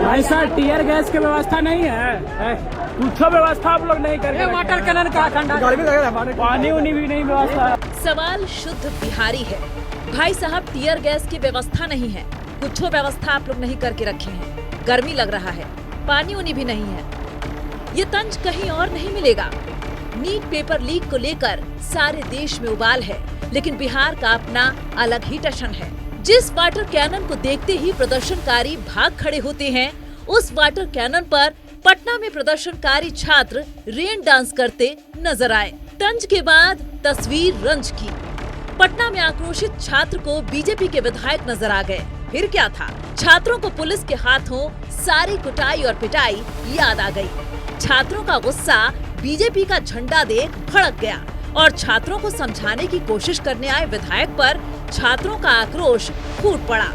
ऐसा tear gas की व्यवस्था नहीं है, कुछ व्यवस्था आप लोग नहीं करके, वाटर कैनन का पानी उनी भी नहीं व्यवस्था। सवाल शुद्ध बिहारी है। भाई साहब, टीयर गैस की व्यवस्था नहीं है, कुछ व्यवस्था आप लोग नहीं करके रखे हैं। गर्मी लग रहा है, पानी उनी भी नहीं है। ये तंज कहीं और नहीं मिलेगा। नीट पेपर लीक को लेकर सारे देश में उबाल है, लेकिन बिहार का अपना अलग ही टशन है। जिस वाटर कैनन को देखते ही प्रदर्शनकारी भाग खड़े होते हैं, उस वाटर कैनन पर पटना में प्रदर्शनकारी छात्र रेन डांस करते नजर आए। तंज के बाद तस्वीर रंज की। पटना में आक्रोशित छात्र को बीजेपी के विधायक नजर आ गए। फिर क्या था, छात्रों को पुलिस के हाथों सारी कुटाई और पिटाई याद आ गई। छात्रों का गुस्सा बीजेपी का झंडा देख भड़क गया और छात्रों को समझाने की कोशिश करने आए विधायक पर छात्रों का आक्रोश फूट पड़ा।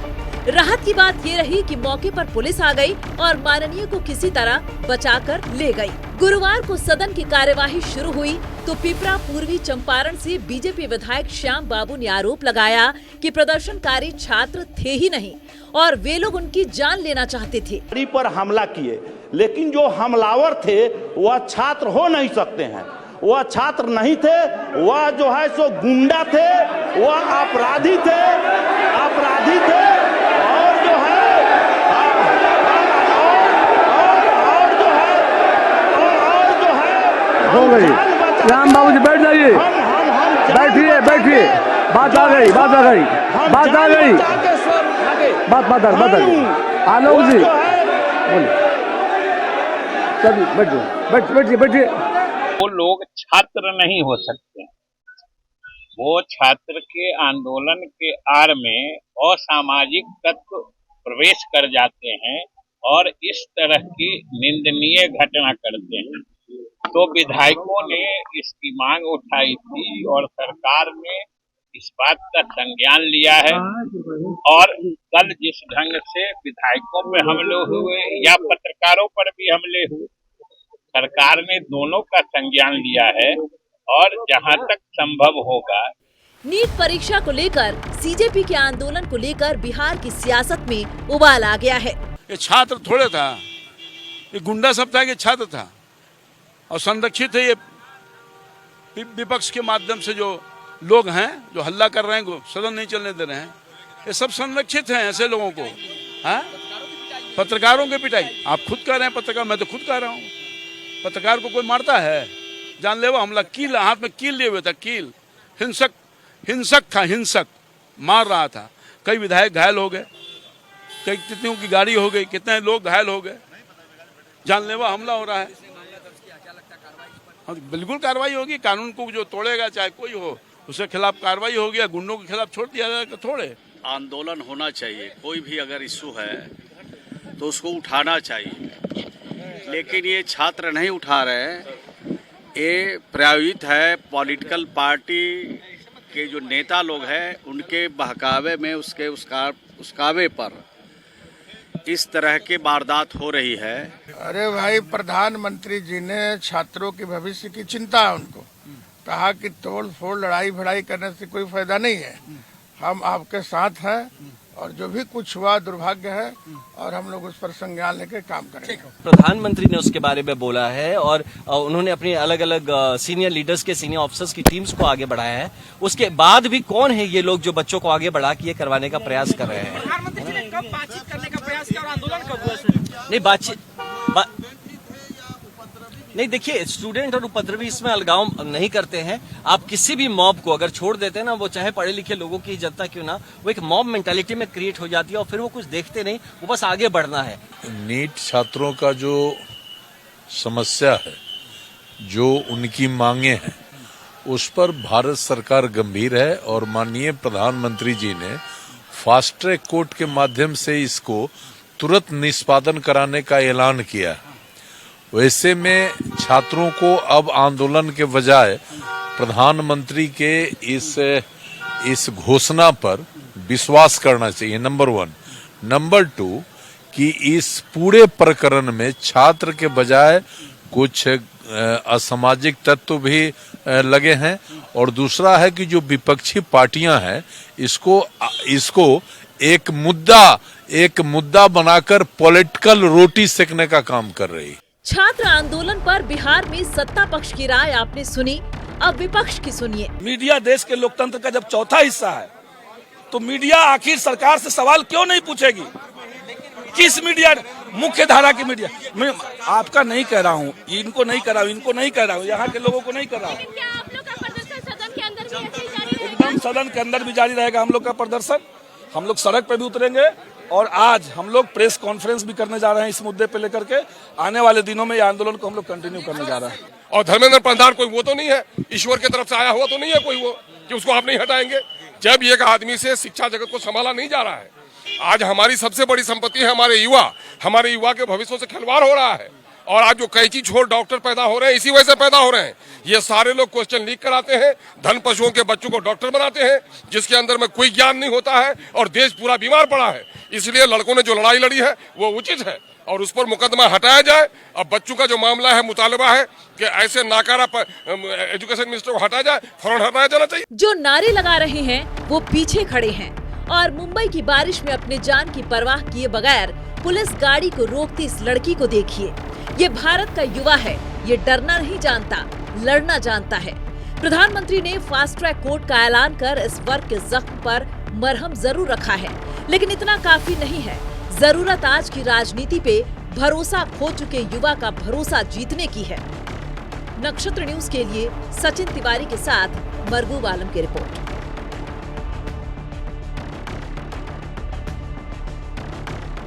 राहत की बात ये रही कि मौके पर पुलिस आ गई और माननीय को किसी तरह बचाकर ले गई। गुरुवार को सदन की कार्यवाही शुरू हुई तो पिपरा पूर्वी चंपारण से बीजेपी विधायक श्याम बाबू ने आरोप लगाया कि प्रदर्शनकारी छात्र थे ही नहीं और वे लोग उनकी जान लेना चाहते थे। पर हमला किए, लेकिन जो हमलावर थे वह छात्र हो नहीं सकते हैं। वह छात्र नहीं थे, वह जो है सो गुंडा थे, वह अपराधी थे और जो है हो गई। राम बाबू जी बैठ जाइए, बैठिए। बात आ गई आलोक जी बोलिए। बैठिए। वो लोग छात्र नहीं हो सकते। वो छात्र के आंदोलन के आड़ में असामाजिक तत्व प्रवेश कर जाते हैं और इस तरह की निंदनीय घटना करते हैं। तो विधायकों ने इसकी मांग उठाई थी और सरकार ने इस बात का संज्ञान लिया है और कल जिस ढंग से विधायकों पे हमले हुए या पत्रकारों पर भी हमले हुए, सरकार ने दोनों का संज्ञान लिया है और जहां तक संभव होगा। नीट परीक्षा को लेकर सीजेपी के आंदोलन को लेकर बिहार की सियासत में उबाल आ गया है। ये छात्र थोड़े था, ये गुंडा सब था, ये छात्र था और संरक्षित है। ये विपक्ष के माध्यम से जो लोग हैं जो हल्ला कर रहे हैं, सदन नहीं चलने दे रहे हैं, ये सब संरक्षित हैं। ऐसे लोगों को पत्रकारों की पिटाई, आप खुद कह रहे हैं पत्रकार, मैं तो खुद कह रहा हूँ। पत्रकार को कोई मारता है? जानलेवा हमला, कील हाथ में कील लिए हुए था, कील। हिंसक मार रहा था। कई विधायक घायल हो गए, कितनों की गाड़ी हो गई, कितने लोग घायल हो गए। जानलेवा हमला हो रहा है। बिल्कुल कार्रवाई होगी। कानून को जो तोड़ेगा, चाहे कोई हो, उसके खिलाफ कार्रवाई होगी। गुंडों के खिलाफ छोड़ दिया जाएगा थोड़े। आंदोलन होना चाहिए, कोई भी अगर इशू है तो उसको उठाना चाहिए, लेकिन ये छात्र नहीं उठा रहे। ये प्रायोजित है पॉलिटिकल पार्टी के जो नेता लोग हैं उनके बहकावे में, उसके उसकावे पर इस तरह की वारदात हो रही है। अरे भाई, प्रधानमंत्री जी ने छात्रों के भविष्य की चिंता है, उनको कहा कि तोड़ फोड़ लड़ाई भिड़ाई करने से कोई फायदा नहीं है, हम आपके साथ हैं और जो भी कुछ हुआ दुर्भाग्य है और हम लोग उस पर संज्ञान लेकर काम करेंगे। प्रधानमंत्री ने उसके बारे में बोला है और उन्होंने अपने अलग अलग सीनियर लीडर्स के सीनियर ऑफिसर्स की टीम्स को आगे बढ़ाया है। उसके बाद भी कौन है ये लोग जो बच्चों को आगे बढ़ा के ये करवाने का प्रयास कर रहे हैं? प्रधानमंत्री जी ने कब बातचीत करने का प्रयास किया और आंदोलन कब हुआ? नहीं, नहीं, देखिए, स्टूडेंट और उपद्रवी इसमें अलगाव नहीं करते हैं। आप किसी भी मॉब को अगर छोड़ देते हैं ना, वो चाहे पढ़े लिखे लोगों की जनता क्यों ना, वो एक मॉब मेंटालिटी में क्रिएट हो जाती है और फिर वो कुछ देखते नहीं, वो बस आगे बढ़ना है। नीट छात्रों का जो समस्या है, जो उनकी मांगे हैं, उस पर भारत सरकार गंभीर है और माननीय प्रधानमंत्री जी ने फास्ट ट्रैक कोर्ट के माध्यम से इसको तुरंत निष्पादन कराने का ऐलान किया है। वैसे में छात्रों को अब आंदोलन के बजाय प्रधानमंत्री के इस घोषणा पर विश्वास करना चाहिए, नंबर 1। नंबर 2 कि इस पूरे प्रकरण में छात्र के बजाय कुछ असामाजिक तत्व भी लगे हैं और दूसरा है कि जो विपक्षी पार्टियां हैं इसको एक मुद्दा एक मुद्दा बनाकर पॉलिटिकल रोटी सेकने का काम कर रही। छात्र आंदोलन पर बिहार में सत्ता पक्ष की राय आपने सुनी, अब विपक्ष की सुनिए। मीडिया देश के लोकतंत्र का जब चौथा हिस्सा है तो मीडिया आखिर सरकार से सवाल क्यों नहीं पूछेगी? किस मीडिया, मुख्य धारा की मीडिया, मैं आपका नहीं कह रहा हूँ, इनको नहीं कर रहा हूँ, इनको नहीं कह रहा हूँ, यहाँ के लोगों को नहीं कर रहा हूँ। एकदम सदन के अंदर भी जारी रहेगा हम लोग का प्रदर्शन। हम लोग सड़क पे भी उतरेंगे और आज हम लोग प्रेस कॉन्फ्रेंस भी करने जा रहे हैं इस मुद्दे पे लेकर के। आने वाले दिनों में ये आंदोलन को हम लोग कंटिन्यू करने जा रहे हैं। और धर्मेंद्र प्रधान कोई वो तो नहीं है, ईश्वर की तरफ से आया हुआ तो नहीं है कोई वो कि उसको आप नहीं हटाएंगे। जब एक आदमी से शिक्षा जगत को संभाला नहीं जा रहा है, आज हमारी सबसे बड़ी संपत्ति है हमारे युवा के भविष्य से खिलवाड़ हो रहा है। और आज जो कैंची छोड़ डॉक्टर पैदा हो रहे हैं, इसी वजह से पैदा हो रहे हैं। ये सारे लोग क्वेश्चन लीक कराते हैं, धन पशुओं के बच्चों को डॉक्टर बनाते हैं, जिसके अंदर में कोई ज्ञान नहीं होता है और देश पूरा बीमार पड़ा है। इसलिए लड़कों ने जो लड़ाई लड़ी है वो उचित है और उस पर मुकदमा हटाया जाए। अब बच्चों का जो मामला है, मुतालबा है कि ऐसे नाकारा एजुकेशन मिनिस्टर को हटाया जाए, फौरन हटाया जाना चाहिए। जो नारे लगा रहे हैं वो पीछे खड़े हैं और मुंबई की बारिश में अपने जान की परवाह किए बगैर पुलिस गाड़ी को रोकती इस लड़की को देखिए। ये भारत का युवा है, ये डरना नहीं जानता, लड़ना जानता है। प्रधानमंत्री ने फास्ट ट्रैक कोर्ट का ऐलान कर इस वर्ग के जख्म पर मरहम जरूर रखा है, लेकिन इतना काफी नहीं है। जरूरत आज की राजनीति पे भरोसा खो चुके युवा का भरोसा जीतने की है। नक्षत्र न्यूज के लिए सचिन तिवारी के साथ मरगूब आलम की रिपोर्ट।